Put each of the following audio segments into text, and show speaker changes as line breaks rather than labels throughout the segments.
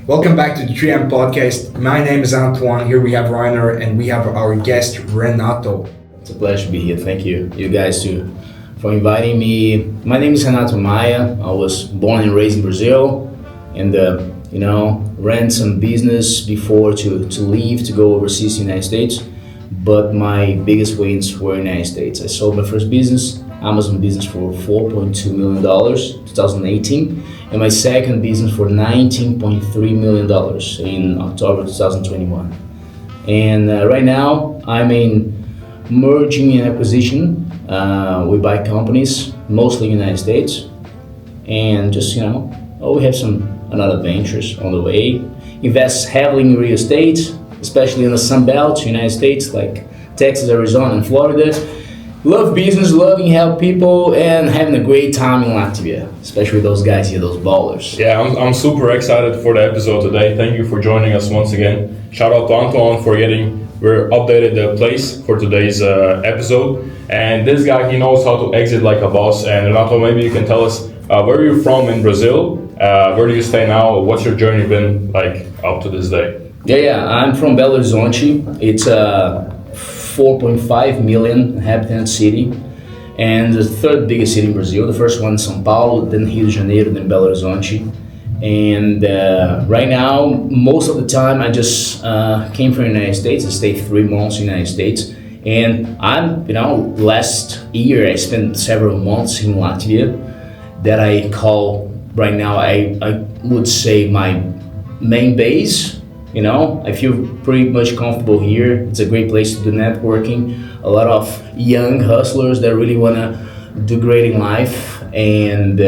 Welcome back to the 3M podcast. My name is Antoine. Here we have Rainer and we have our guest Renato.
It's a pleasure to be here. Thank you, you guys too, for inviting me. My name is Renato Maia. I was born and raised in Brazil, and ran some business before to leave to go overseas to the United States. But my biggest wins were in the United States. I sold my first business, Amazon business, for $4.2 million, 2018, and my second business for $19.3 million in October 2021. And right now, I'm in merging and acquisition. We buy companies, mostly in the United States, and just we have some another ventures on the way. Invest heavily in real estate, especially in the Sun Belt, United States, like Texas, Arizona, and Florida. Love business, loving help people, and having a great time in Latvia, especially those guys here, those ballers.
Yeah, I'm super excited for the episode today. Thank you for joining us once again. Shout out to Antoine for we're updated the place for today's episode. And this guy, he knows how to exit like a boss. And Renato, maybe you can tell us where you're from in Brazil, where do you stay now, what's your journey been like up to this day?
Yeah, I'm from Belo Horizonte. It's a 4.5 million inhabitant city, and the third biggest city in Brazil. The first one is São Paulo, then Rio de Janeiro, then Belo Horizonte. And right now, most of the time, I just came from the United States. I stayed 3 months in the United States. And last year, I spent several months in Latvia that I call right now, I would say my main base. I feel pretty much comfortable here. It's a great place to do networking. A lot of young hustlers that really want to do great in life. And,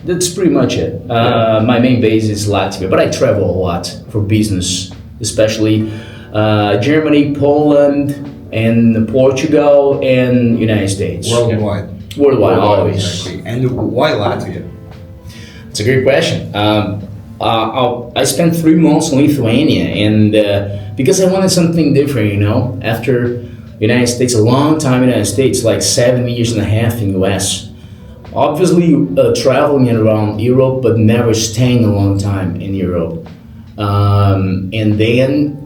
that's pretty much it. My main base is Latvia, but I travel a lot for business, especially Germany, Poland, and Portugal, and United States. Worldwide, always.
Exactly. And why Latvia?
It's a great question. I spent 3 months in Lithuania, and because I wanted something different, after United States, a long time in the United States, like 7 years and a half in the US. Obviously traveling around Europe, but never staying a long time in Europe. And then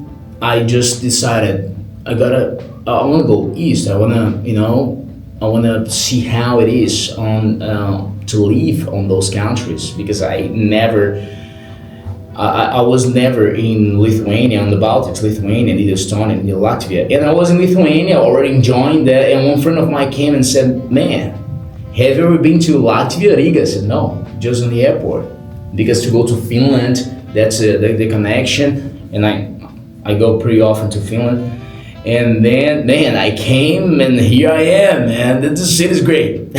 I just decided I want to go east. I want to see how it is to live on those countries, because I was never in Lithuania, on the Baltics, Lithuania, neither Estonia, neither Latvia. And I was in Lithuania already enjoying that, and one friend of mine came and said, "Man, have you ever been to Latvia, Riga?" I said, "No, just in the airport." Because to go to Finland, that's the connection, and I go pretty often to Finland. And then, man, I came and here I am, man. The city's great.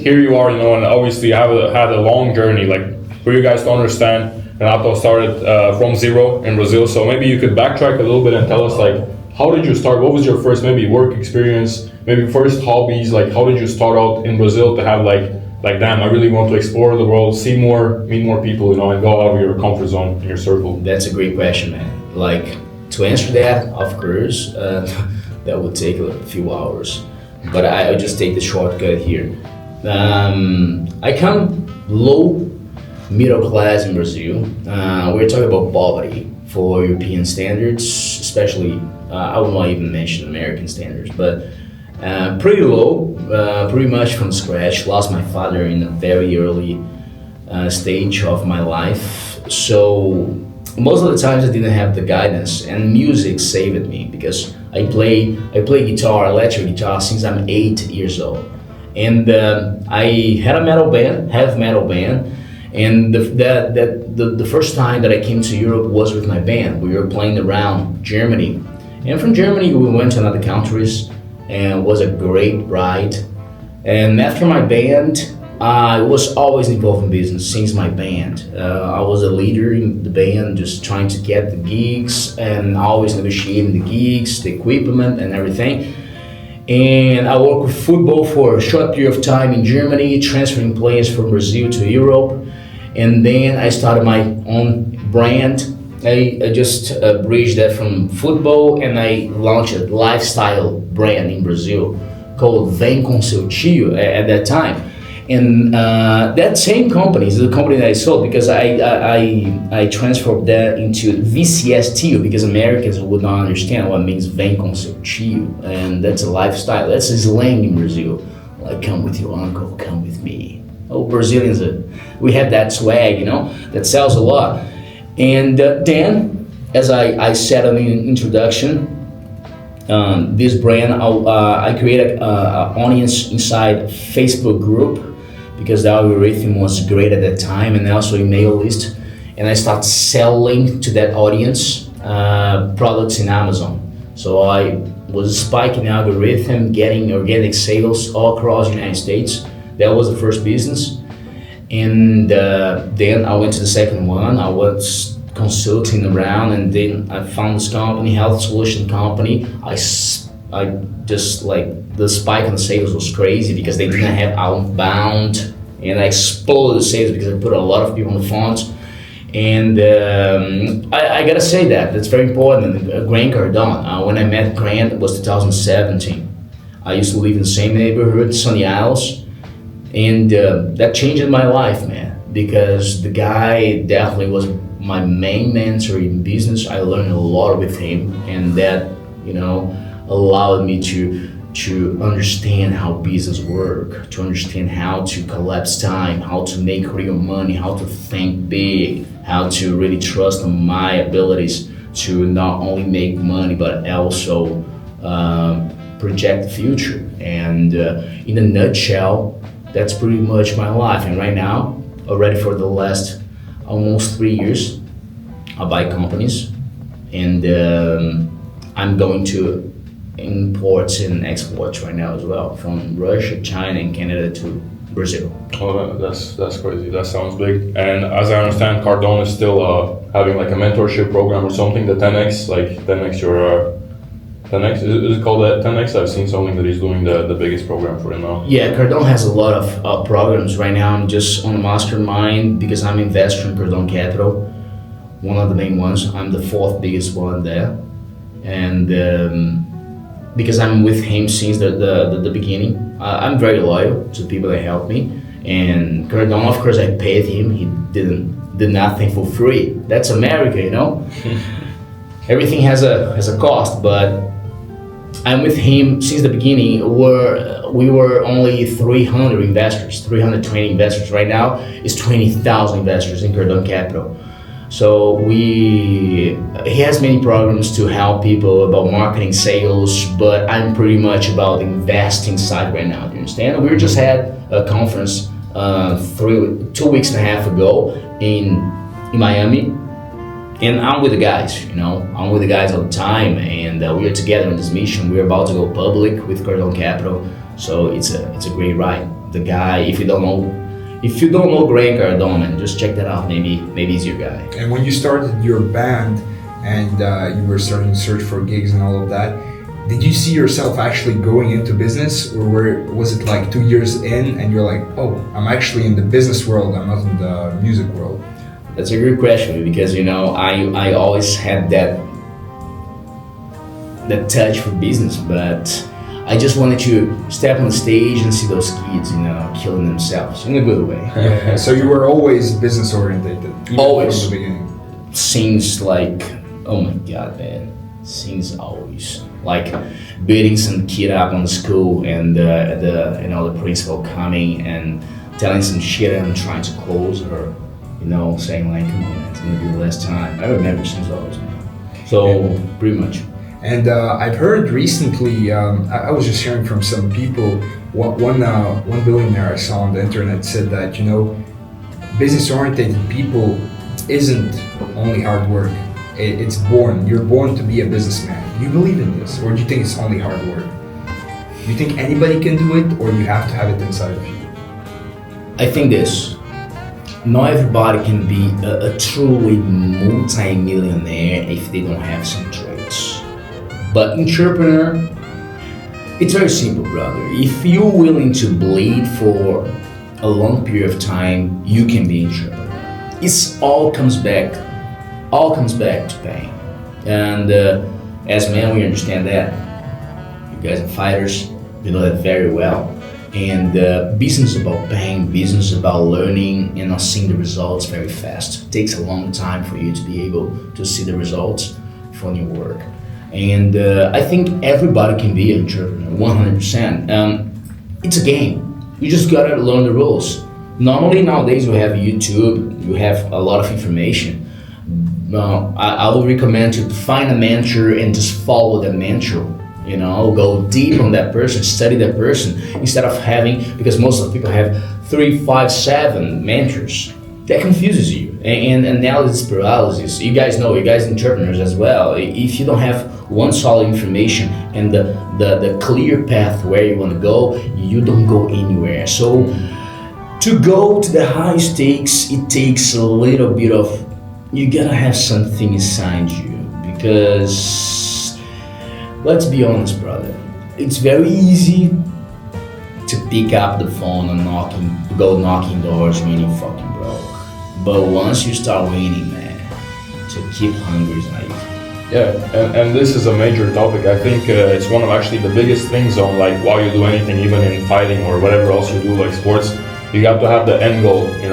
Here you are, and obviously you had a long journey. Like, for you guys to understand, Renato started from zero in Brazil. So maybe you could backtrack a little bit and tell us, like, how did you start? What was your first maybe work experience? Maybe first hobbies? Like, how did you start out in Brazil to have like damn, I really want to explore the world, see more, meet more people, and go out of your comfort zone in your circle?
That's a great question, man. Like, to answer that, of course, that would take a few hours, but I just take the shortcut here. I come low middle class in Brazil. We're talking about poverty for European standards, especially, I will not even mention American standards, but pretty low, pretty much from scratch. Lost my father in a very early stage of my life. So most of the times I didn't have the guidance, and music saved me, because I play guitar, electric guitar, since I'm 8 years old. And I had a heavy metal band, and the first time that I came to Europe was with my band. We were playing around Germany, and from Germany we went to other countries, and it was a great ride. And after my band, I was always involved in business since my band. I was a leader in the band, just trying to get the gigs and always negotiating the gigs, the equipment and everything. And I worked with football for a short period of time in Germany, transferring players from Brazil to Europe. And then I started my own brand. I just bridged that from football, and I launched a lifestyle brand in Brazil called Vem Com Seu Tio at that time. And that same company is the company that I sold because I transferred that into VCSTU because Americans would not understand what means vem com seu tio, and that's a lifestyle. That's a slang in Brazil. Like, come with your uncle, come with me. Oh, Brazilians, we have that swag, that sells a lot. And then, as I said in the introduction, this brand, I created an audience inside Facebook group because the algorithm was great at that time, and also email list. And I started selling to that audience products in Amazon. So I was spiking the algorithm, getting organic sales all across the United States. That was the first business. And then I went to the second one. I was consulting around, and then I found this company, health solution company. I just like the spike in the sales was crazy because they didn't have outbound, and I exploded the sales because I put a lot of people on the phones. And I gotta say that's very important. Grant Cardone, when I met Grant, it was 2017. I used to live in the same neighborhood, Sunny Isles, and that changed my life, man, because the guy definitely was my main mentor in business. I learned a lot with him, and that allowed me to understand how business work, to understand how to collapse time, how to make real money, how to think big, how to really trust on my abilities to not only make money but also project the future. And in a nutshell, that's pretty much my life. And right now, already for the last almost 3 years, I buy companies, and I'm going to imports and exports right now as well, from Russia, China, and Canada to Brazil.
Oh, that's crazy. That sounds big. And as I understand, Cardone is still having like a mentorship program or something. The 10x, like 10x, your 10x, is it called that 10x? I've seen something that he's doing the biggest program for him now.
Yeah, Cardone has a lot of programs right now. I'm just on the mastermind because I'm an investor in Cardone Capital, one of the main ones. I'm the fourth biggest one there, and because I'm with him since the beginning. I'm very loyal to the people that help me. And Cardone, of course, I paid him. He did nothing for free. That's America, Everything has a cost, but I'm with him since the beginning. We were only 300 investors, 320 investors. Right now, it's 20,000 investors in Cardone Capital. So he has many programs to help people about marketing, sales, but I'm pretty much about the investing side right now. Do you understand? We just had a conference 2 weeks and a half ago in Miami, and I'm with the guys. I'm with the guys all the time, and we are together in this mission. We're about to go public with Cardone Capital, so it's a great ride. The guy, if you don't know Grant Cardone, man, just check that out. Maybe he's your guy.
And when you started your band and you were starting to search for gigs and all of that, did you see yourself actually going into business, or was it like 2 years in and you're like, oh, I'm actually in the business world, I'm not in the music world?
That's a good question because I always had that touch for business, but I just wanted to step on the stage and see those kids, killing themselves in a good way.
Yeah, so you were always business oriented,
always
from the beginning.
Since oh my God, man, since always, like beating some kid up on the school, and the principal coming and telling some shit and trying to close her, saying like, come on, man, it's gonna be the last time. I remember since always, man. So pretty much.
And I've heard recently, I was just hearing from some people, one billionaire I saw on the internet said that, business-oriented people isn't only hard work. It's born. You're born to be a businessman. Do you believe in this, or do you think it's only hard work? Do you think anybody can do it, or you have to have it inside of you?
I think this. Not everybody can be a truly multi-millionaire if they don't have some traits. But entrepreneur, it's very simple, brother. If you're willing to bleed for a long period of time, you can be entrepreneur. It all comes back to pain. And as men, we understand that. You guys are fighters, you know that very well. And business is about pain, business is about learning and not seeing the results very fast. It takes a long time for you to be able to see the results from your work. And I think everybody can be an entrepreneur, 100%. It's a game. You just gotta learn the rules. Normally nowadays we have YouTube, you have a lot of information. I would recommend to find a mentor and just follow that mentor. Go deep on that person, study that person, instead of having, because most of the people have 3, 5, 7 mentors. That confuses you, and analysis paralysis. You guys know, you guys entrepreneurs as well. If you don't have one solid information and the clear path where you want to go, you don't go anywhere. So to go to the high stakes, it takes a little bit of, you gotta have something inside you, because let's be honest, brother, it's very easy to pick up the phone and go knocking doors when you're fucking broke. But once you start winning, man, to keep hungry is not easy.
Yeah, and this is a major topic. I think it's one of actually the biggest things on like why you do anything, even in fighting or whatever else you do, like sports. You got to have the end goal, and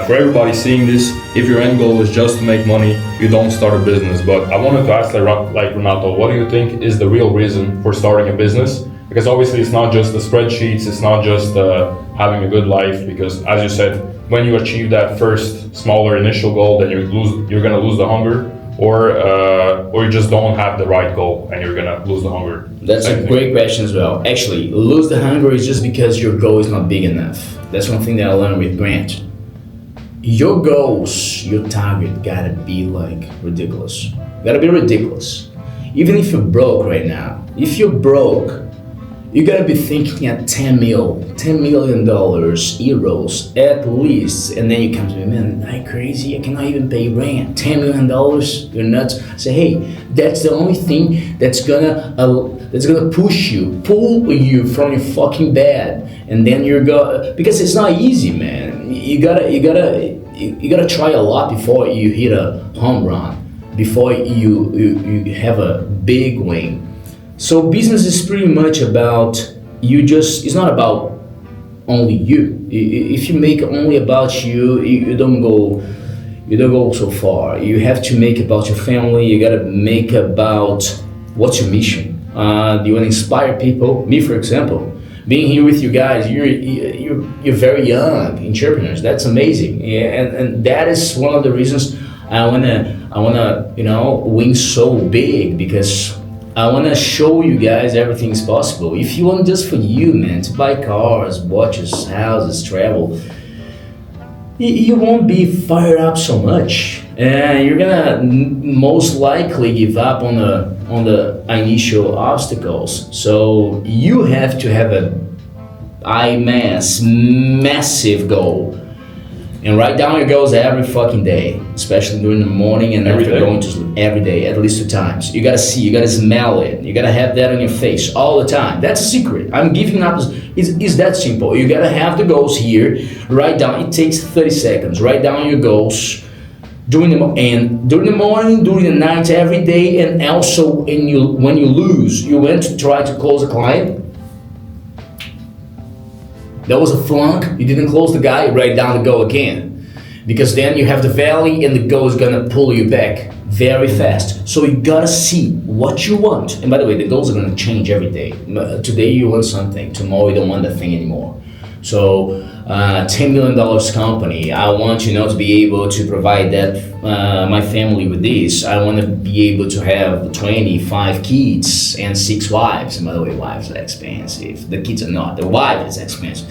for everybody seeing this, if your end goal is just to make money, you don't start a business. But I wanted to ask like Renato, what do you think is the real reason for starting a business? Because obviously it's not just the spreadsheets, it's not just having a good life, because as you said, when you achieve that first smaller initial goal, then you're gonna lose the hunger, or you just don't have the right goal and you're gonna lose the hunger.
That's a great question as well. Actually, lose the hunger is just because your goal is not big enough. That's one thing that I learned with Grant. Your goals, your target gotta be like ridiculous. Gotta be ridiculous. Even if you're broke right now, if you're broke, you gotta be thinking at $10 million euros at least, and then you come to me, man, am I crazy? I cannot even pay rent. $10 million, you're nuts. Say, hey, that's the only thing that's gonna pull you from your fucking bed, and then because it's not easy, man. You gotta try a lot before you hit a home run, before you have a big win. So business is pretty much about it's not about only you. If you make only about you, you don't go so far. You have to make about your family. You gotta make about what's your mission. Do you want to inspire people? Me, for example, being here with you guys, you're very young entrepreneurs. That's amazing, and that is one of the reasons I wanna win so big, because I want to show you guys everything's possible. If you want just for you, man, to buy cars, watches, houses, travel, you won't be fired up so much, and you're gonna most likely give up on the initial obstacles. So you have to have a massive goal, and write down your goals every fucking day, especially during the morning and after going to sleep. Every day, at least 2 times. You gotta see, you gotta smell it, you gotta have that on your face all the time. That's a secret. I'm giving up. It's that simple. You gotta have the goals here. Write down. It takes 30 seconds. Write down your goals during the morning, during the night, every day, and also when you lose, you went to try to close a client. That was a flunk, you didn't close the guy, write down the goal again. Because then you have the valley and the goal is gonna pull you back very fast. So you gotta see what you want. And by the way, the goals are gonna change every day. Today you want something, tomorrow you don't want that thing anymore. So $10 million company, I want to be able to provide that my family with this. I want to be able to have 25 kids and 6 wives. And by the way, wives are expensive. The kids are not. The wife is expensive.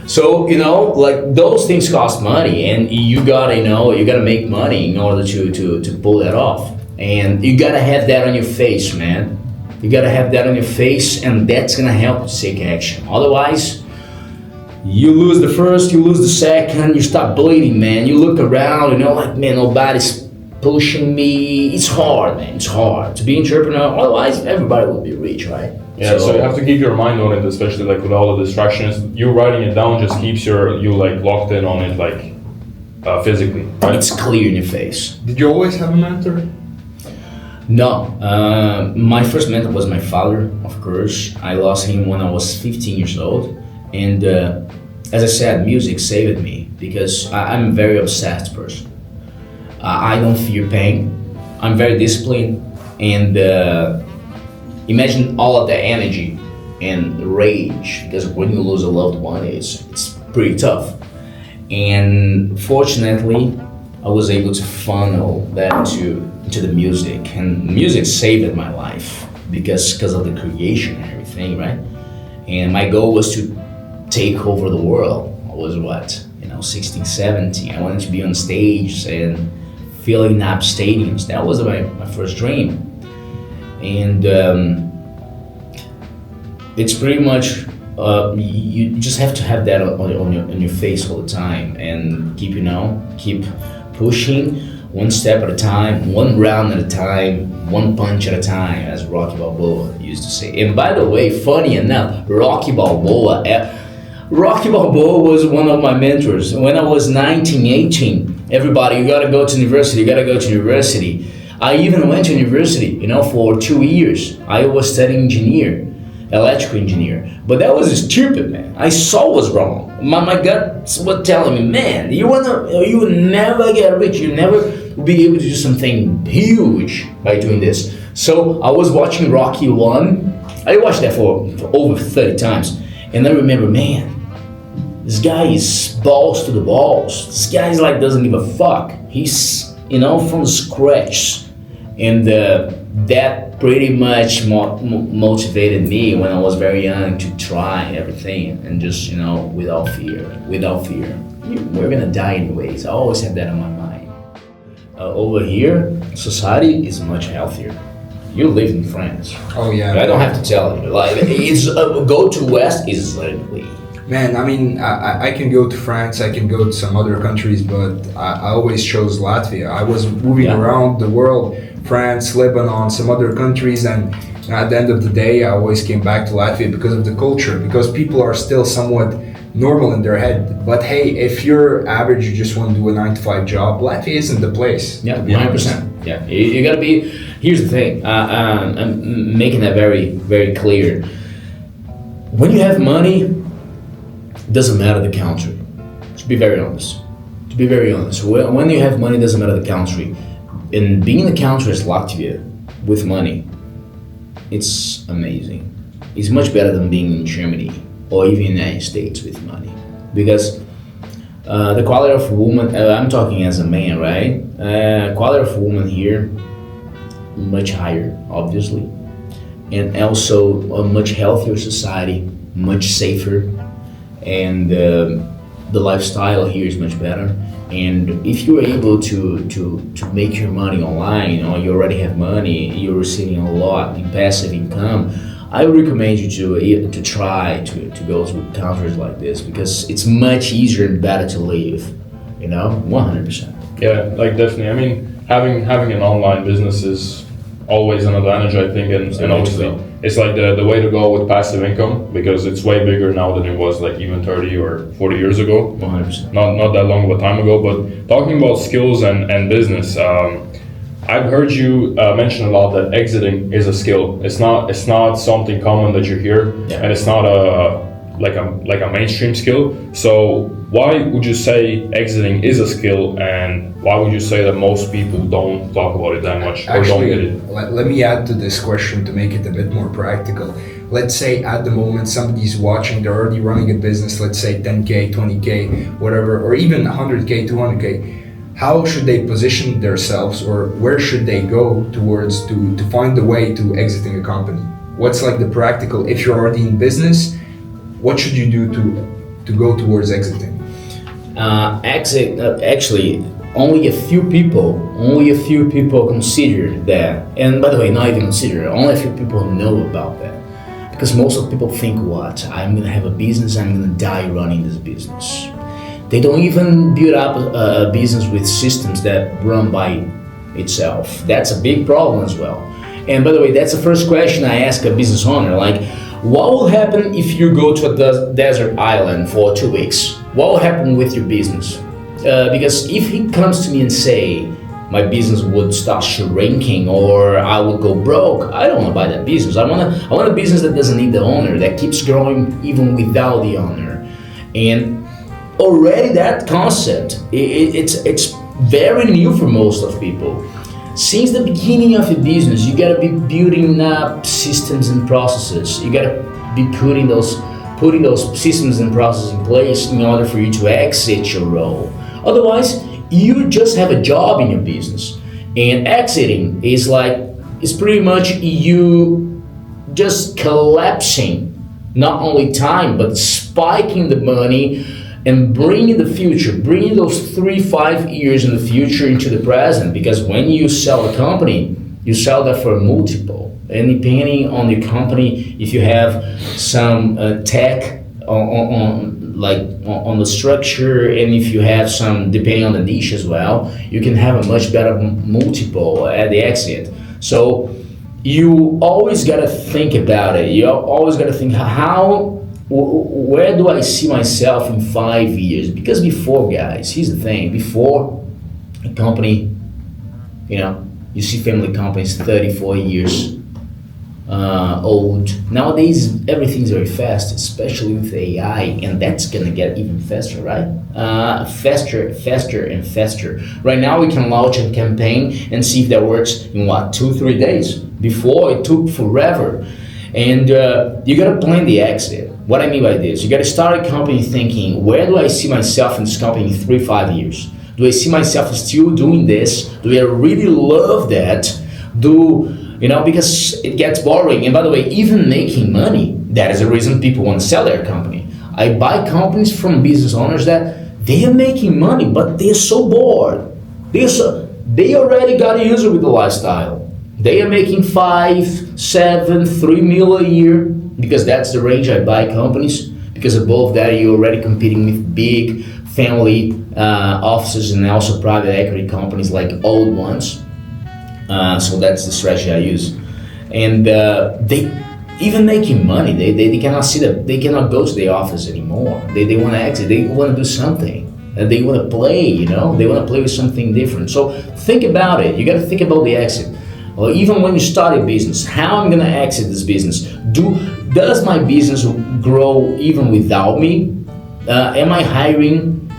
So like those things cost money, and you gotta make money in order to pull that off. And you gotta have that on your face, man. You gotta have that on your face, and that's gonna help you to take action. Otherwise, you lose the first, you lose the second, you start bleeding, man. You look around, like, man, nobody's pushing me. It's hard, man. It's hard to be an entrepreneur. Otherwise, everybody will be rich, right?
Yeah, so you have to keep your mind on it, especially like with all the distractions. You writing it down just keeps you like locked in on it, like physically, right?
It's clear in your face.
Did you always have a mentor?
No, my first mentor was my father, of course. I lost him when I was 15 years old. And as I said, music saved me because I'm a very obsessed person. I don't fear pain. I'm very disciplined, and imagine all of that energy and rage, because when you lose a loved one, it's pretty tough. And fortunately, I was able to funnel that into the music, and music saved my life because of the creation and everything, right? And my goal was to take over the world. I was 16, 17. I wanted to be on stage and filling up stadiums. That was my first dream. And it's pretty much, you just have to have that on your face all the time and keep pushing one step at a time, one round at a time, one punch at a time, as Rocky Balboa used to say. And by the way, funny enough, Rocky Balboa was one of my mentors. When I was 19, 18, everybody, you gotta go to university, I even went to university, for 2 years. I was studying electrical engineer. But that was stupid, man. I saw what's wrong. My gut was telling me, man, you will never get rich. You never will be able to do something huge by doing this. So I was watching Rocky 1. I watched that for over 30 times. And I remember, man, this guy is balls to the balls. This guy's doesn't give a fuck. He's, from scratch. And that pretty much motivated me when I was very young to try everything and just, without fear. We're gonna die anyways. I always had that in my mind. Over here, society is much healthier. You live in France.
Oh yeah.
I don't have to tell you. It's go to West is literally.
Man, I mean, I can go to France, I can go to some other countries, but I always chose Latvia. I was moving around the world, France, Lebanon, some other countries, and at the end of the day, I always came back to Latvia because of the culture, because people are still somewhat normal in their head. But hey, if you're average, you just want to do a 9-to-5 job, Latvia isn't the place.
Yeah, 100%. Yeah, you gotta be. Here's the thing. I'm making that very, very clear. When you have money, it doesn't matter the country. To be very honest. When you have money, it doesn't matter the country. And being in the country as Latvia with money, it's amazing. It's much better than being in Germany or even in the United States with money. Because the quality of woman, I'm talking as a man, right? Quality of woman here, much higher, obviously. And also a much healthier society, much safer. And the lifestyle here is much better. And if you're able to make your money online, you already have money, you're receiving a lot in passive income, I would recommend you to try to go to countries like this, because it's much easier and better to live, 100%.
Yeah, definitely. I mean, having an online business is always an advantage, I think, and obviously it's the way to go with passive income, because it's way bigger now than it was even 30 or 40 years ago.
100%.
Not that long of a time ago. But talking about skills and business, I've heard you mention a lot that exiting is a skill. It's not something common that you hear, and it's not a mainstream skill. So why would you say exiting is a skill, and why would you say that most people don't talk about it that much or don't get it?
Let me add to this question to make it a bit more practical. Let's say at the moment somebody's watching, they're already running a business, let's say 10K, 20K, whatever, or even 100K, 200K. How should they position themselves, or where should they go towards to find the way to exiting a company? What's the practical, if you're already in business, what should you do to go towards exiting?
Actually, only a few people consider that. And by the way, not even consider, only a few people know about that. Because most of the people think, I'm gonna have a business, I'm gonna die running this business. They don't even build up a business with systems that run by itself. That's a big problem as well. And by the way, that's the first question I ask a business owner, what will happen if you go to a desert island for 2 weeks? What will happen with your business? Because if he comes to me and say, my business would start shrinking or I would go broke. I don't want to buy that business. I want a business that doesn't need the owner, that keeps growing even without the owner. And already that concept, it's very new for most of people. Since the beginning of a business, you gotta be building up systems and processes. You gotta be putting those systems and processes in place in order for you to exit your role. Otherwise, you just have a job in your business. And exiting is pretty much you just collapsing not only time, but spiking the money and bringing those 3-5 years in the future into the present. Because when you sell a company, you sell that for a multiple. And depending on the company, if you have some tech on the structure, and if you have some, depending on the niche as well, you can have a much better multiple at the exit. So you always got to think about it. You always got to think where do I see myself in 5 years? Because before, guys, here's the thing, before a company, you see family companies 34 years old. Nowadays, everything's very fast, especially with AI, and that's gonna get even faster, right? Faster and faster. Right now, we can launch a campaign and see if that works in 2-3 days. Before, it took forever. And you gotta plan the exit. What I mean by this, you gotta start a company thinking, where do I see myself in this company in 3-5 years? Do I see myself still doing this? Do I really love that? Because it gets boring. And by the way, even making money, that is the reason people want to sell their company. I buy companies from business owners that they are making money, but they're so bored. They already got used with the lifestyle. They are making 5, 7, 3 mil a year, because that's the range I buy companies. Because above that, you're already competing with big family offices and also private equity companies like old ones. So that's the strategy I use. And they even making money, they cannot they cannot go to the office anymore. They want to exit, they want to do something. They want to play, they want to play with something different. So think about it. You got to think about the exit. Or even when you start a business, how I'm gonna exit this business? Does my business grow even without me? Am I hiring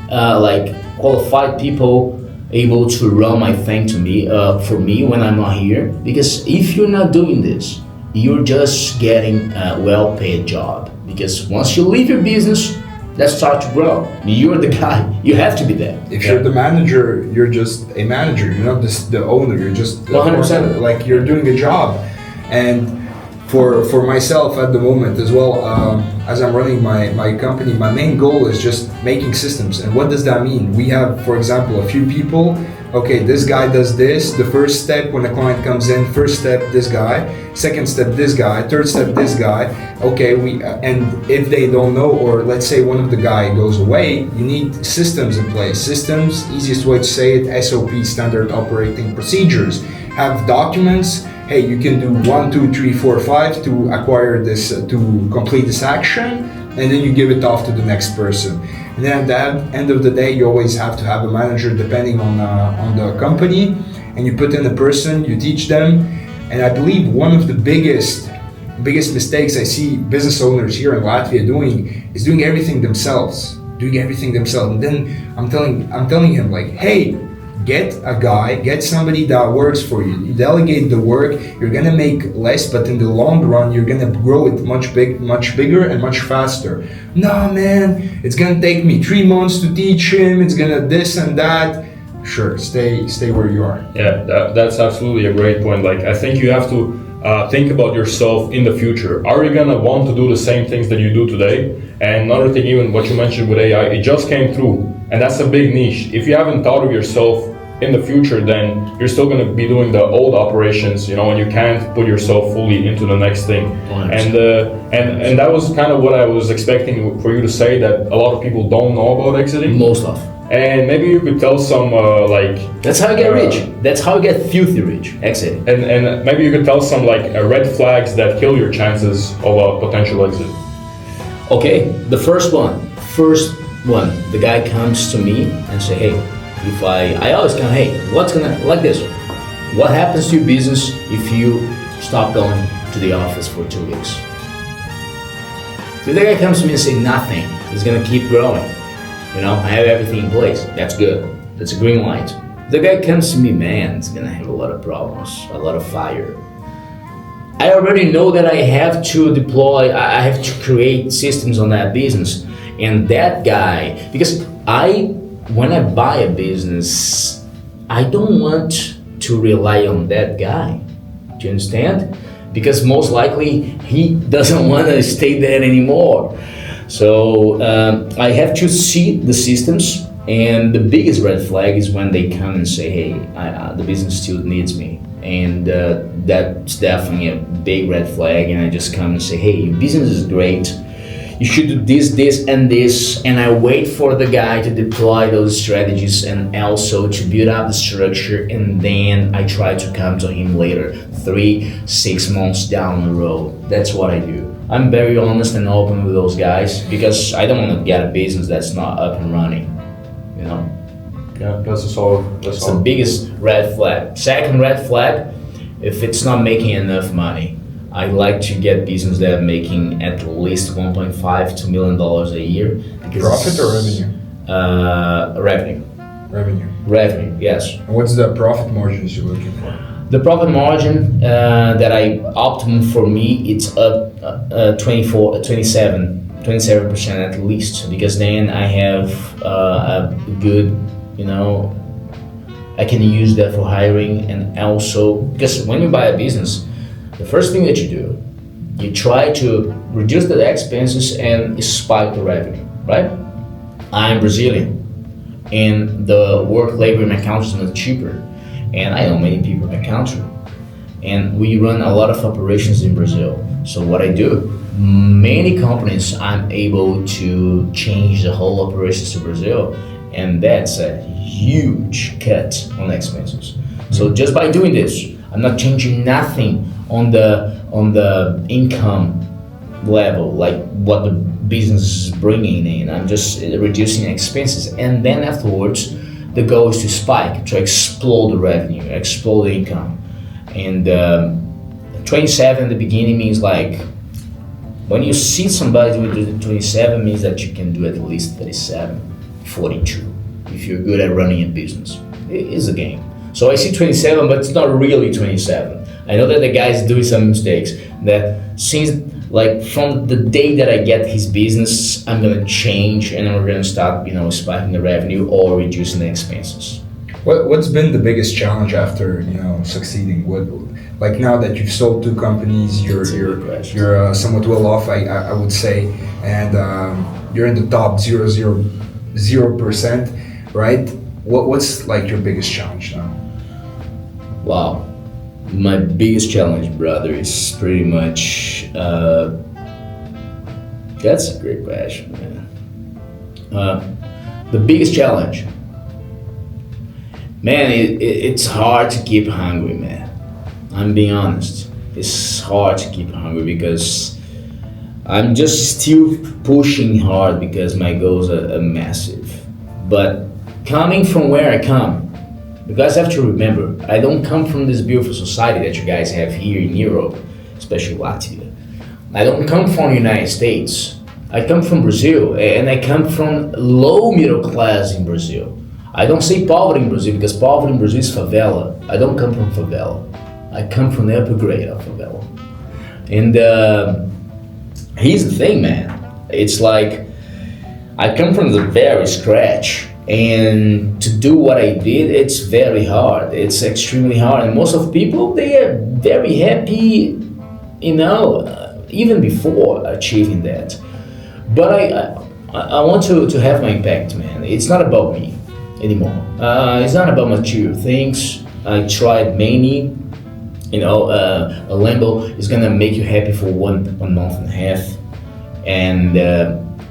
qualified people able to run my thing for me when I'm not here? Because if you're not doing this, you're just getting a well-paid job. Because once you leave your business, that starts to grow. You're the guy. You have to be there.
If you're the manager, you're just a manager. You're not the owner. You're just
100%.
Like you're doing a job. And for myself at the moment as well, as I'm running my company, my main goal is just making systems. And what does that mean? We have, for example, a few people. Okay, this guy does this. The first step when a client comes in, first step this guy, second step this guy, third step this guy. Okay, and if they don't know, or let's say one of the guy goes away, you need systems in place. Systems, easiest way to say it, SOP, standard operating procedures. Have documents. Hey, you can do 1, 2, 3, 4, 5 to acquire this, to complete this action, and then you give it off to the next person. And then at the end of the day, you always have to have a manager depending on the company, and you put in a person, you teach them. And I believe one of the biggest mistakes I see business owners here in Latvia doing is doing everything themselves. And then I'm telling him like, hey, get somebody that works for you. You delegate the work, you're gonna make less, but in the long run, you're gonna grow it much bigger and much faster. No, man, it's gonna take me 3 months to teach him, it's gonna this and that. Sure, stay where you are.
Yeah, that's absolutely a great point. Like, I think you have to think about yourself in the future. Are you gonna want to do the same things that you do today? And another thing, even what you mentioned with AI, it just came through, and that's a big niche. If you haven't thought of yourself in the future, then you're still going to be doing the old operations, and you can't put yourself fully into the next thing. And that was kind of what I was expecting for you to say, that a lot of people don't know about exiting.
Most of.
And maybe you could tell some
That's how you get rich. That's how you get filthy rich. Exit.
And maybe you could tell some red flags that kill your chances of a potential exit.
Okay, the first one, the guy comes to me and say, hey, If I always come, hey, like this, what happens to your business if you stop going to the office for 2 weeks? If the guy comes to me and say nothing, he's gonna keep growing. You know, I have everything in place. That's good. That's a green light. If the guy comes to me, man, it's gonna have a lot of problems, a lot of fire. I already know that I have to deploy, I have to create systems on that business. And that guy, because when I buy a business, I don't want to rely on that guy. Do you understand? Because most likely he doesn't want to stay there anymore. So I have to see the systems, and the biggest red flag is when they come and say, hey, the business still needs me. And that's definitely a big red flag, and I just come and say, hey, your business is great. You should do this, and this, and I wait for the guy to deploy those strategies and also to build up the structure, and then I try to come to him later, 3-6 months down the road. That's what I do. I'm very honest and open with those guys because I don't want to get a business that's not up and running, you know?
Yeah, that's
the biggest red flag. Second red flag, if it's not making enough money. I like to get business that are making at least $1.5 to $2 million a year.
Profit or revenue?
Revenue.
Revenue.
Revenue, yes.
And what's the profit margins you're looking for?
The profit margin that I optimum for me, it's up 27% at least, because then I have a good, you know, I can use that for hiring, and also because when you buy a business, the first thing that you do, you try to reduce the expenses and spike the revenue, right? I'm Brazilian, and the work, labor in my country is much cheaper, and I know many people in my country, and we run a lot of operations in Brazil. So what I do, many companies, I'm able to change the whole operations to Brazil, and that's a huge cut on expenses. So just by doing this, I'm not changing nothing on the income level, like what the business is bringing in. I'm just reducing expenses, and then afterwards, the goal is to spike, to explode the revenue, explode the income. And 27 in the beginning means like, when you see somebody with 27 means that you can do at least 37, 42, if you're good at running a business. It is a game. So I see 27, but it's not really 27. I know that the guy's doing some mistakes, that since like from the day that I get his business, I'm gonna change and we're gonna start, you know, spiking the revenue or reducing the expenses.
What's been the biggest challenge after, you know, succeeding? What, like now that you've sold 2 companies, you're somewhat well off, I would say, and you're in the top 0.000%, right? What's like your biggest challenge now?
Wow, my biggest challenge, brother, is pretty much. That's a great question, man. The biggest challenge. Man, it's hard to keep hungry, man. I'm being honest. It's hard to keep hungry because I'm just still pushing hard because my goals are massive. But coming from where I come, you guys have to remember, I don't come from this beautiful society that you guys have here in Europe, especially Latvia. I don't come from the United States. I come from Brazil, and I come from low middle class in Brazil. I don't say poverty in Brazil because poverty in Brazil is favela. I don't come from favela. I come from the upper grade of favela. And here's the thing, man. It's like, I come from the very scratch. And to do what I did, it's very hard. It's extremely hard. And most of people, they are very happy, you know, even before achieving that. But I want to have my impact, man. It's not about me anymore. It's not about material things. I tried many, you know, a Lambo is gonna make you happy for one month and a half. And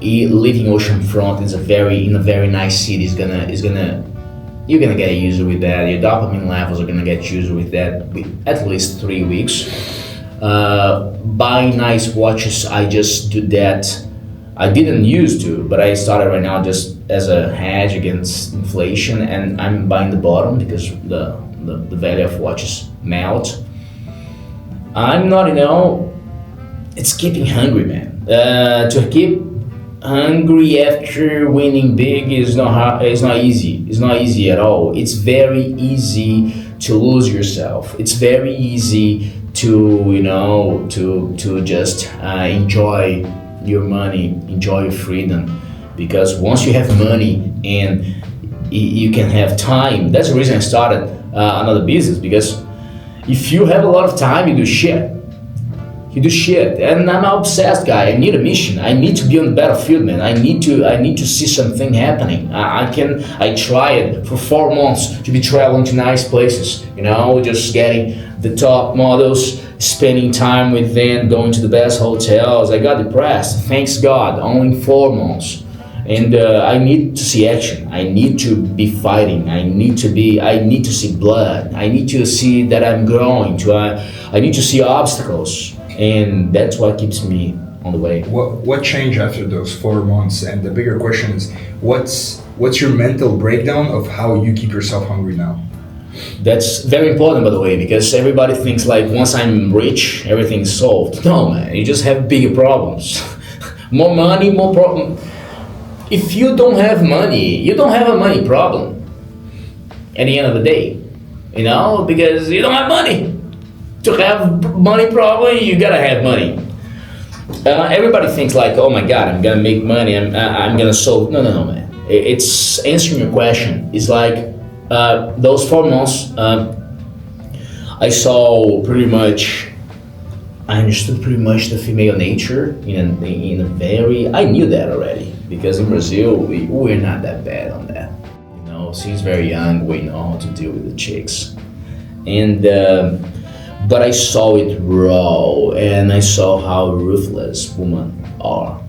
living oceanfront is in a very nice city you're gonna get used with that. Your dopamine levels are gonna get used with that at least 3 weeks. Buying nice watches, I just do that I didn't used to, but I started right now just as a hedge against inflation, and I'm buying the bottom because the value of watches melt. I'm not, it's keeping hungry, man. To keep hungry after winning big is not hard, it's not easy. It's not easy at all. It's very easy to lose yourself. It's very easy to to just enjoy your money, enjoy your freedom, because once you have money and you can have time. That's the reason I started another business, because if you have a lot of time, you do shit. And I'm an obsessed guy. I need a mission. I need to be on the battlefield, man. I need to see something happening. I tried for 4 months to be traveling to nice places, just getting the top models, spending time with them, going to the best hotels. I got depressed, thanks God, only 4 months. And I need to see action. I need to be fighting. I need to see blood. I need to see that I'm growing. I need to see obstacles. And that's what keeps me on the way.
What changed after those 4 months? And the bigger question is, what's your mental breakdown of how you keep yourself hungry now?
That's very important, by the way, because everybody thinks like once I'm rich, everything is solved. No, man, you just have bigger problems. More money, more problem. If you don't have money, you don't have a money problem at the end of the day, because you don't have money. To have money problem, you gotta have money. Everybody thinks like, oh my God, I'm gonna make money, I'm gonna solve. No, man. It's answering your question. It's like those 4 months, I understood pretty much the female nature in a very. I knew that already, because in Brazil we're not that bad on that. Since very young we know how to deal with the chicks, and. But I saw it raw, and I saw how ruthless women are.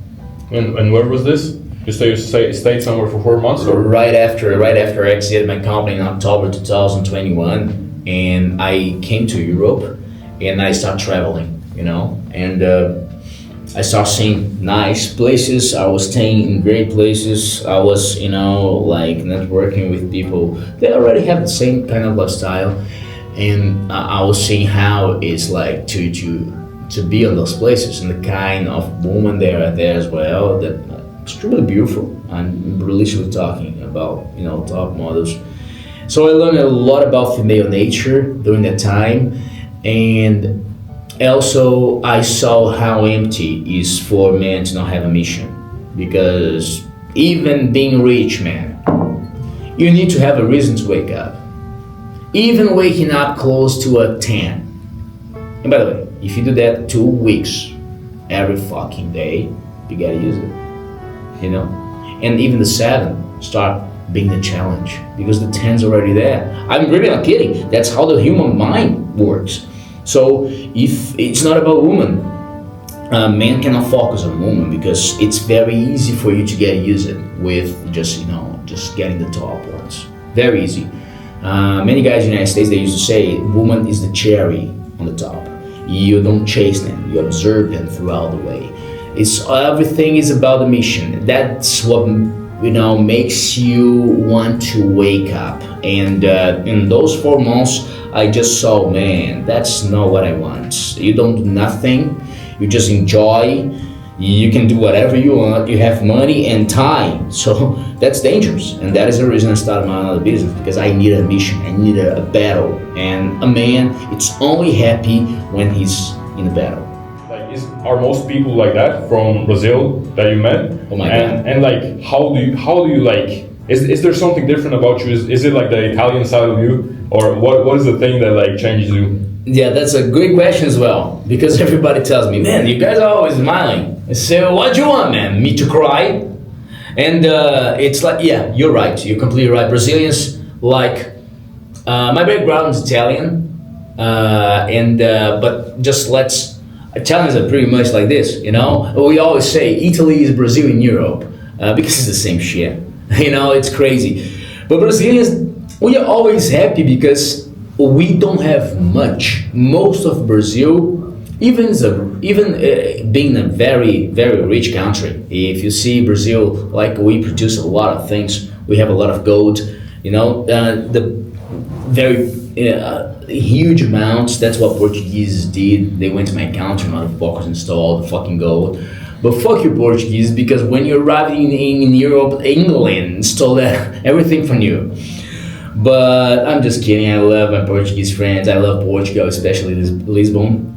And where was this? You stayed somewhere for 4 months? Or?
Right after I exited my company in October 2021, and I came to Europe, and I started traveling, and I started seeing nice places. I was staying in great places. I was, like networking with people that already have the same kind of lifestyle. And I was seeing how it's like to be on those places, and the kind of women there are there as well, that extremely beautiful. I'm religiously talking about top models. So I learned a lot about female nature during that time, and also I saw how empty it is for men to not have a mission, because even being rich, man, you need to have a reason to wake up. Even waking up close to a 10. And by the way, if you do that 2 weeks, every fucking day, you gotta use it. And even the 7 start being the challenge, because the 10's already there. I'm really not kidding. That's how the human mind works. So if it's not about women, men cannot focus on women, because it's very easy for you to get used with just getting the top ones. Very easy. Many guys in the United States, they used to say, woman is the cherry on the top. You don't chase them, you observe them throughout the way. Everything is about the mission. That's what makes you want to wake up. And in those 4 months, I just saw, man, that's not what I want. You don't do nothing, you just enjoy. You can do whatever you want. You have money and time, so that's dangerous. And that is the reason I started my other business, because I need a mission, I need a battle. And a man, it's only happy when he's in a battle.
Are most people like that from Brazil that you met?
Oh my God.
And like, how do you like? Is there something different about you? Is it like the Italian side of you, or what is the thing that like changes you?
Yeah, that's a great question as well, because everybody tells me, man, you guys are always smiling. I say, what do you want, man? Me to cry? And it's like, yeah, you're right. You're completely right. Brazilians, like, my background is Italian, but just Italians are pretty much like this, We always say Italy is Brazil in Europe, because it's the same shit. It's crazy. But Brazilians, we are always happy because we don't have much. Most of Brazil being a very very rich country, if you see Brazil, like we produce a lot of things, we have a lot of gold, the very huge amounts. That's what Portuguese did. They went to my country, motherfuckers, and stole all the fucking gold. But fuck you, Portuguese, because when you arrived in Europe, England stole everything from you. But I'm just kidding. I love my Portuguese friends. I love Portugal, especially Lisbon.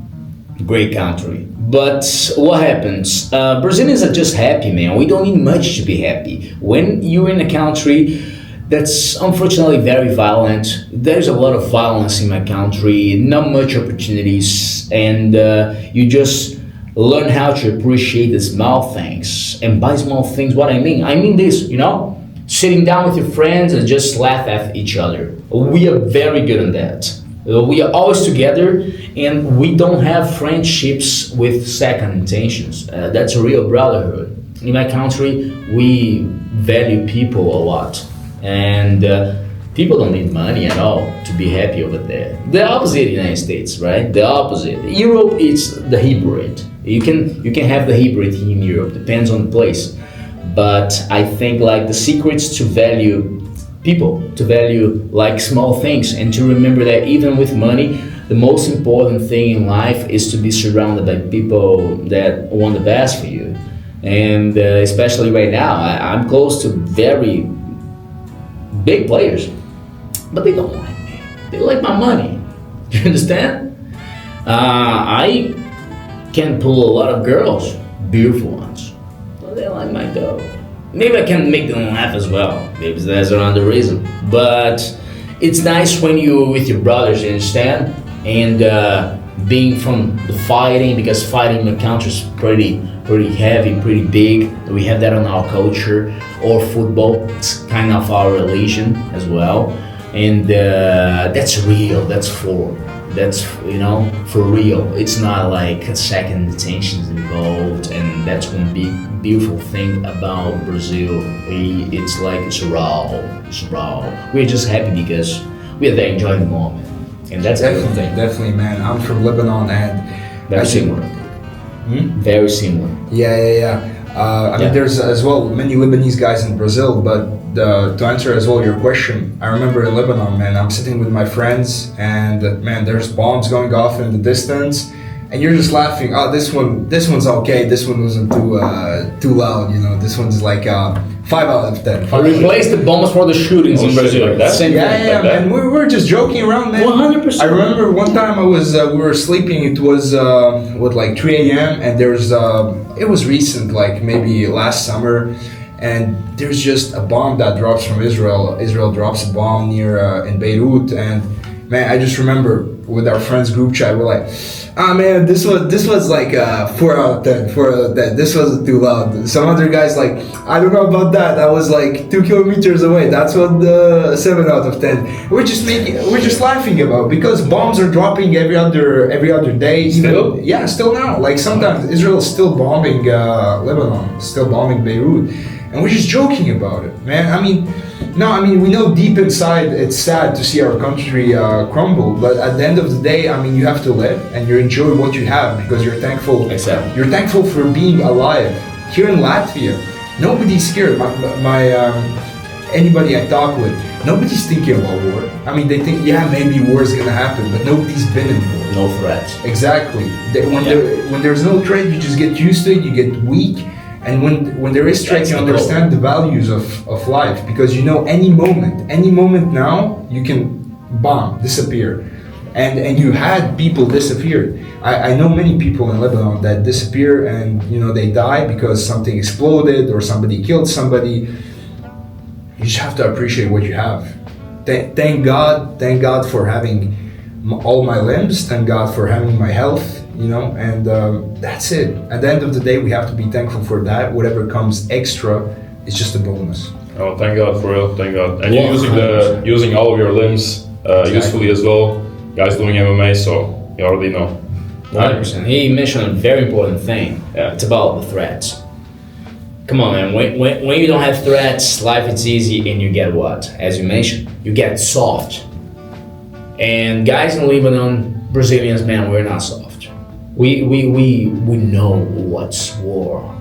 Great country. But what happens? Brazilians are just happy, man. We don't need much to be happy. When you're in a country that's unfortunately very violent, there's a lot of violence in my country, not much opportunities, and you just learn how to appreciate the small things. And by small things, what I mean this, sitting down with your friends and just laugh at each other. We are very good on that. We are always together, and we don't have friendships with second intentions. That's a real brotherhood. In my country, we value people a lot, and people don't need money at all to be happy over there. The opposite in the United States, right? The opposite. Europe is the hybrid. You can have the hybrid in Europe, depends on the place. But I think like the secrets to value people, to value like small things, and to remember that even with money, the most important thing in life is to be surrounded by people that want the best for you. And especially right now, I'm close to very big players, but they don't like me. They like my money. You understand? I can pull a lot of girls, beautiful ones, but they like my dough. Maybe I can make them laugh as well. Maybe that's another reason. But it's nice when you're with your brothers, you understand? And being from the fighting, because fighting in the country is pretty heavy, pretty big. We have that on our culture. Or football, it's kind of our religion as well. And that's real, that's for real. It's not like second intentions involved, and that's one big beautiful thing about Brazil. It's like it's raw. We're just happy because we are there enjoying the moment, and that's
definitely, man. I'm from Lebanon, and
very similar. Very similar.
Yeah. I mean, there's as well many Lebanese guys in Brazil, but to answer as well your question, I remember in Lebanon, man, I'm sitting with my friends, and man, there's bombs going off in the distance, and you're just laughing. Oh, this one's okay. This one wasn't too loud. This one's like 5 out of 10.
Replace the bombs for the shootings in Brazil.
Like that?
Same thing.
Yeah, man. We were just joking around, man.
100%.
I remember one time we were sleeping. It was like 3 a.m. and it was recent, like maybe last summer, and there's just a bomb that drops from Israel. Israel drops a bomb near in Beirut, and man, I just remember with our friends group chat, we're like, man, this was like 4 out of 10, 4 out of 10. This wasn't too loud. Some other guys like, I don't know about that. That was like 2 kilometers away. That's what 7 out of 10. We're just laughing about, because bombs are dropping every other day.
Still?
Still now. Like sometimes Israel is still bombing Lebanon, still bombing Beirut, and we're just joking about it, man. I mean, we know deep inside it's sad to see our country crumble, but at the end of the day, I mean, you have to live and you enjoy what you have because you're thankful.
Exactly.
You're thankful for being alive. Here in Latvia, nobody's scared. Anybody I talk with, nobody's thinking about war. I mean, they think, maybe war is gonna happen, but nobody's been in war.
No threats.
Exactly. When there's no threat, you just get used to it. You get weak. And when there is threat, you understand the values of life, because any moment now you can disappear, and you had people disappear. I know many people in Lebanon that disappear, and they die because something exploded or somebody killed somebody. You just have to appreciate what you have. Thank God for having all my limbs. Thank God for having my health. And that's it. At the end of the day, we have to be thankful for that. Whatever comes extra is just a bonus.
Oh, thank God, for real, thank God. And
Yeah,
you're using all of your limbs usefully as well. Guys doing MMA, so you already know.
100%. He mentioned a very important thing.
Yeah.
It's about the threats. Come on, man. When you don't have threats, life is easy, and you get what? As you mentioned, you get soft. And guys in Lebanon, Brazilians, man, we're not soft. we know what's war.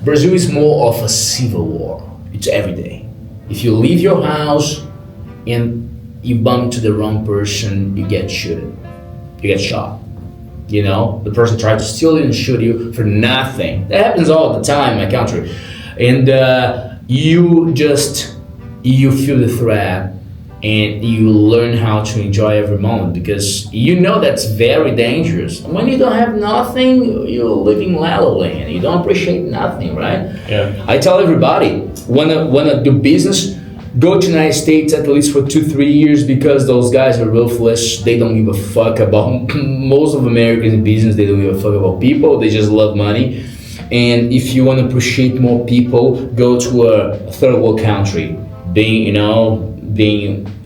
Brazil is more of a civil war. It's every day. If you leave your house and you bump into the wrong person, you get shooted. You get shot. You know, the person tried to steal you and shoot you for nothing. That happens all the time in my country. And you feel the threat and you learn how to enjoy every moment because you know that's very dangerous. When you don't have nothing, you're living la la land. You don't appreciate nothing, right?
Yeah.
I tell everybody, wanna do business, go to United States at least for 2-3 years because those guys are ruthless. They don't give a fuck about most of Americans in business. They don't give a fuck about people. They just love money. And if you want to appreciate more people, go to a third world country, being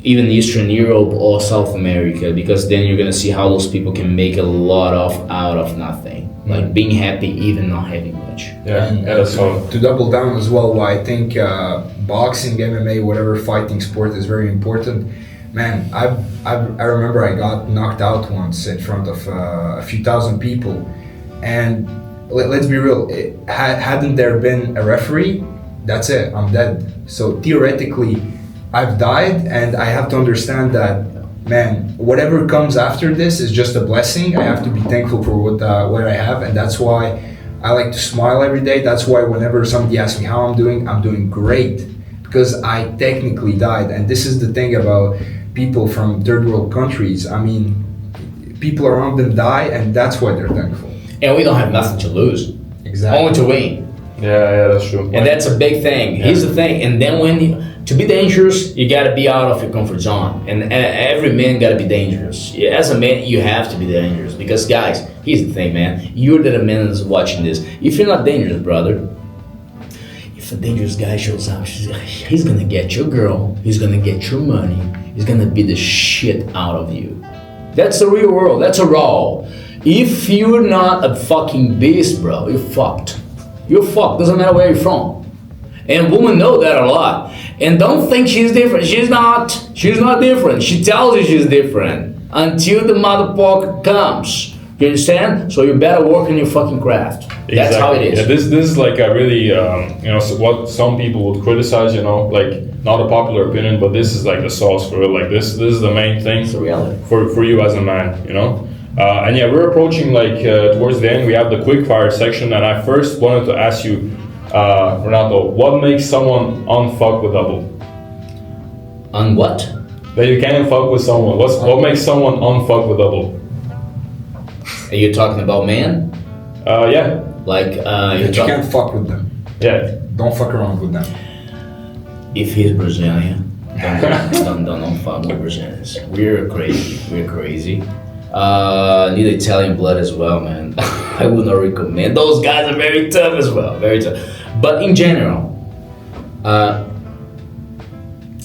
even Eastern Europe or South America, because then you're gonna see how those people can make a lot out of nothing. Like being happy even not having much.
Yeah, that's all.
To double down as well, why I think boxing, MMA, whatever fighting sport is very important. Man, I remember I got knocked out once in front of a few thousand people, and let's be real, hadn't there been a referee, that's it, I'm dead. So theoretically, I've died, and I have to understand that, man, whatever comes after this is just a blessing. I have to be thankful for what I have, and that's why I like to smile every day. That's why whenever somebody asks me how I'm doing great, because I technically died. And this is the thing about people from third world countries. I mean, people around them die, and that's why they're thankful.
And we don't have nothing to lose.
Exactly.
Only to win.
Yeah, that's true.
And that's a big thing.
Yeah.
Here's the thing. And then to be dangerous, you gotta be out of your comfort zone. And every man gotta be dangerous. As a man, you have to be dangerous. Because guys, here's the thing, man. You're the man that's watching this. If you're not dangerous, brother, if a dangerous guy shows up, he's gonna get your girl, he's gonna get your money, he's gonna beat the shit out of you. That's the real world. That's a raw. If you're not a fucking beast, bro, you're fucked. You're fucked. Doesn't matter where you're from. And women know that a lot. And don't think she's different. She's not. She's not different. She tells you she's different until the motherfucker comes. You understand? So you better work on your fucking craft. That's
Exactly.
how it is.
Yeah, this is like a really, so what some people would criticize, like not a popular opinion, but this is like the sauce for it. Like this is the main thing
It's the reality.
for you as a man, And yeah, we're approaching towards the end. We have the quick fire section, and I first wanted to ask you, Renato, what makes someone unfuckable?
On what?
That you can't fuck with someone. What makes someone unfuckable?
Are you talking about man?
Yeah,
Like
But
you're
you
talking.
can't fuck with them.
yeah.
Don't fuck around with them.
If he's Brazilian, don't fuck with Brazilians. We're crazy. Need Italian blood as well, man. I would not recommend. Those guys are very tough as well, very tough. But in general,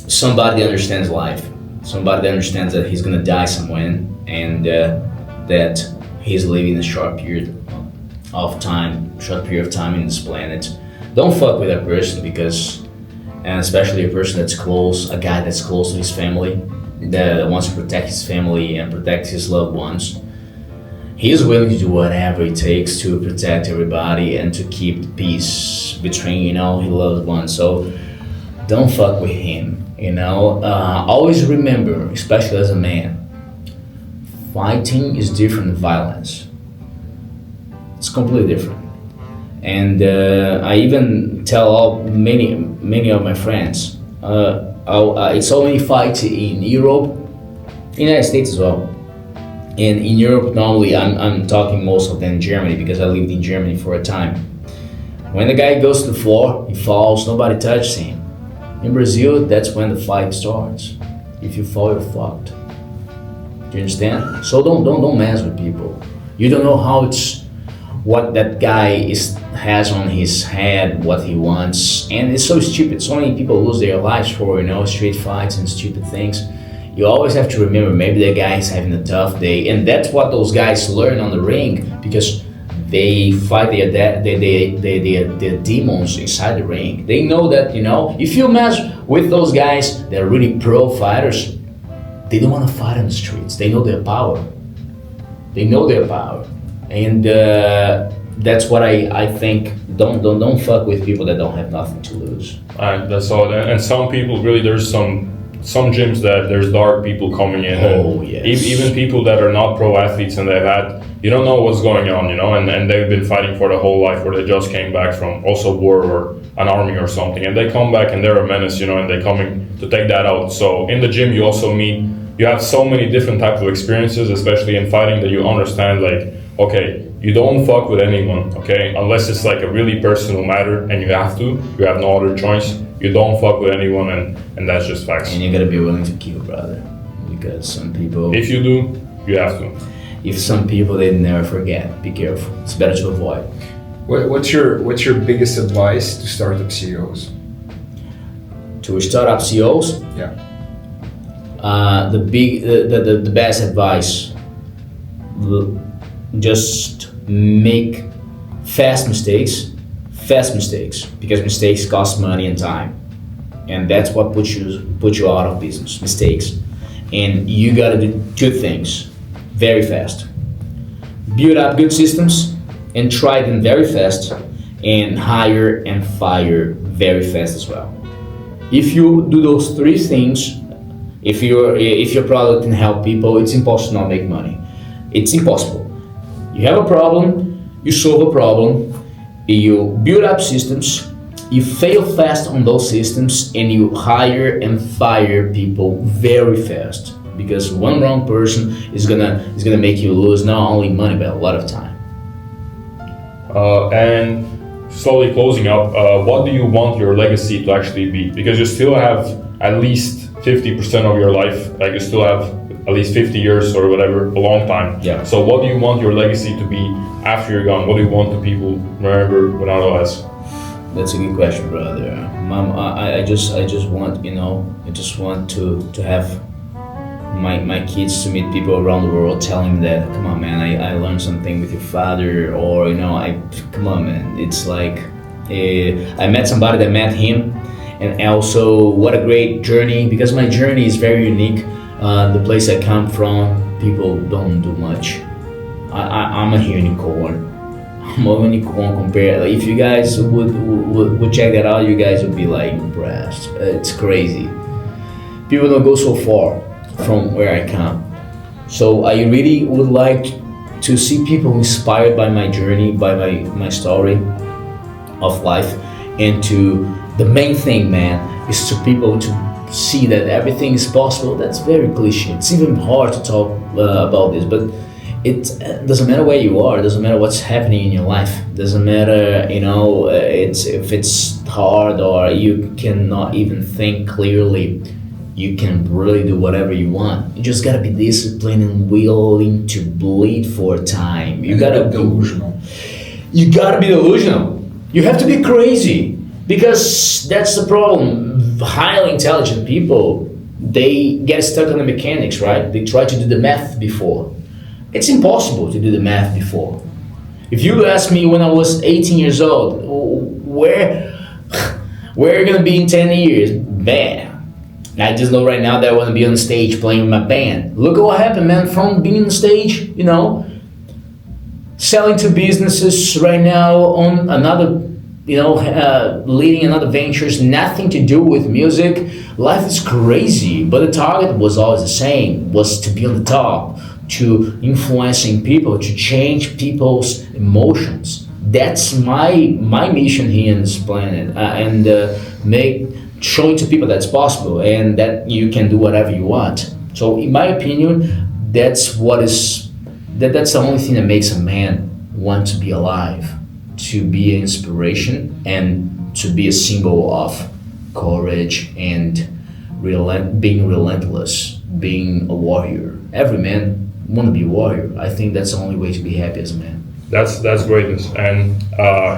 somebody that understands life, somebody that understands that he's gonna die somewhere, and that he's living a short period of time in this planet. Don't fuck with that person because, and especially a person that's close, a guy that's close to his family, that wants to protect his family and protect his loved ones. He is willing to do whatever it takes to protect everybody and to keep the peace between, his loved ones. So don't fuck with him, Always remember, especially as a man, fighting is different than violence. It's completely different. And I even tell many of my friends, I saw many fights in Europe, United States as well. And in Europe, normally I'm talking most of them in Germany because I lived in Germany for a time. When the guy goes to the floor, he falls, nobody touches him. In Brazil, that's when the fight starts. If you fall, you're fucked. Do you understand? So don't mess with people. You don't know what that guy has on his head, what he wants, and it's so stupid. So many people lose their lives for street fights and stupid things. You always have to remember, maybe that guy is having a tough day, and that's what those guys learn on the ring because they fight their demons inside the ring. They know that if you mess with those guys, they're really pro fighters. They don't want to fight on the streets. They know their power. and that's what I think. Don't fuck with people that don't have nothing to lose.
That's all. And some people really, there's some gyms that there's dark people coming in.
Oh,
and
yes.
Even people that are not pro athletes and they've had, you don't know what's going on, and they've been fighting for their whole life, or they just came back from also war or an army or something, and they come back and they're a menace, and they're coming to take that out. So in the gym, you also you have so many different types of experiences, especially in fighting, that you understand, like, okay, you don't fuck with anyone, okay? Unless it's like a really personal matter and you have no other choice. You don't fuck with anyone, and that's just facts.
And you gotta be willing to kill, brother, because some people.
If you do, you have to.
If some people, they never forget. Be careful. It's better to avoid.
What's your biggest advice to startup CEOs?
To startup CEOs,
Yeah.
the best advice: just make fast mistakes, because mistakes cost money and time, and that's what put you out of business. Mistakes, and you gotta do two things very fast: build up good systems and try them very fast, and hire and fire very fast as well. If you do those three things, if your product can help people, it's impossible to not make money. It's impossible. You have a problem, you solve a problem, you build up systems, you fail fast on those systems, and you hire and fire people very fast, because one wrong person is gonna make you lose not only money but a lot of time.
And slowly closing up, what do you want your legacy to actually be? Because you still have at least 50% of your life, like you still have at least 50 years or whatever, a long time.
Yeah.
So what do you want your legacy to be after you're gone? What do you want the people remember Renato as?
That's a good question, brother. Mom, I just want, I just want to have my kids to meet people around the world telling them that, come on, man, I learned something with your father, or, come on, man. It's like, I met somebody that met him, and also what a great journey, because my journey is very unique. The place I come from, people don't do much. I'm a unicorn. I'm a unicorn compared. If you guys would check that out, you guys would be like impressed. It's crazy. People don't go so far from where I come. So I really would like to see people inspired by my journey, by my story of life, and the main thing, man, is to people to see that everything is possible. That's very cliche. It's even hard to talk about this, but it doesn't matter where you are. It doesn't matter what's happening in your life. It doesn't matter, if it's hard or you cannot even think clearly. You can really do whatever you want. You just gotta be disciplined and willing to bleed for time. You gotta be delusional. You gotta be delusional. You have to be crazy, because that's the problem. Highly intelligent people, they get stuck on the mechanics, right? They try to do the math before. It's impossible to do the math before. If you ask me when I was 18 years old, where are you gonna be in 10 years? Man, I just know right now that I want to be on the stage playing with my band. Look at what happened, man, from being on the stage, selling to businesses right now on another, leading another ventures, nothing to do with music. Life is crazy, but the target was always the same, was to be on the top, to influencing people, to change people's emotions. That's my mission here on this planet, showing to people that's possible and that you can do whatever you want. So in my opinion, that's the only thing that makes a man want to be alive, to be an inspiration and to be a symbol of courage and being relentless, being a warrior. Every man want to be a warrior. I think that's the only way to be happy as a man.
That's greatness. And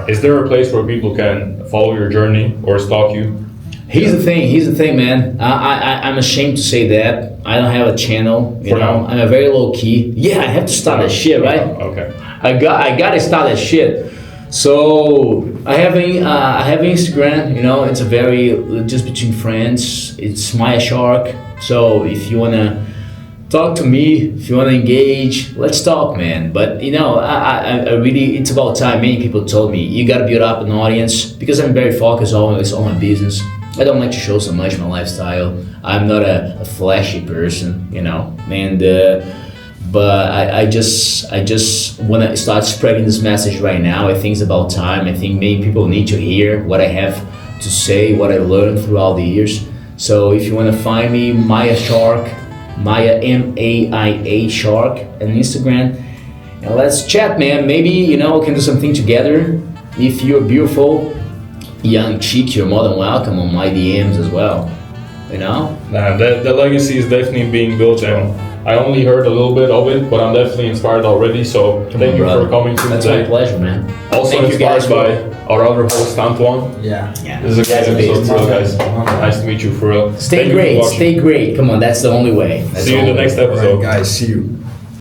is there a place where people can follow your journey or stalk you?
Here's the thing, man. I'm ashamed to say that. I don't have a channel,
now.
I'm a very low key. Yeah, I have to start that shit, right?
Okay.
I gotta start that shit. So I have Instagram, it's a very, just between friends. It's Maya Shark. So if you wanna talk to me if you want to engage. Let's talk, man. But you know, I really, it's about time. Many people told me you got to build up an audience because I'm very focused always on my business. I don't like to show so much my lifestyle. I'm not a flashy person, you know, and but I just want to start spreading this message right now. I think it's about time. I think many people need to hear what I have to say, what I learned throughout the years. So if you want to find me, Maia Shark, Maia Maia Shark on Instagram, and let's chat, man. Maybe you know we can do something together. If you're beautiful, young chick, you're more than welcome on my DMs as well. You know?
Nah, the legacy is definitely being built, and I only heard a little bit of it, but I'm definitely inspired already. So thank you for coming to
That's
today.
my pleasure, man.
Also
Thank you guys
inspired by our other host, Antoine.
Yeah.
Yeah.
This is a great episode for real, guys.
Awesome.
Nice to meet you, for real.
Stay
Thank you for
great.
watching.
Stay great. Come on, that's the only way. That's
See you in the next
All right,
episode.
guys. See you.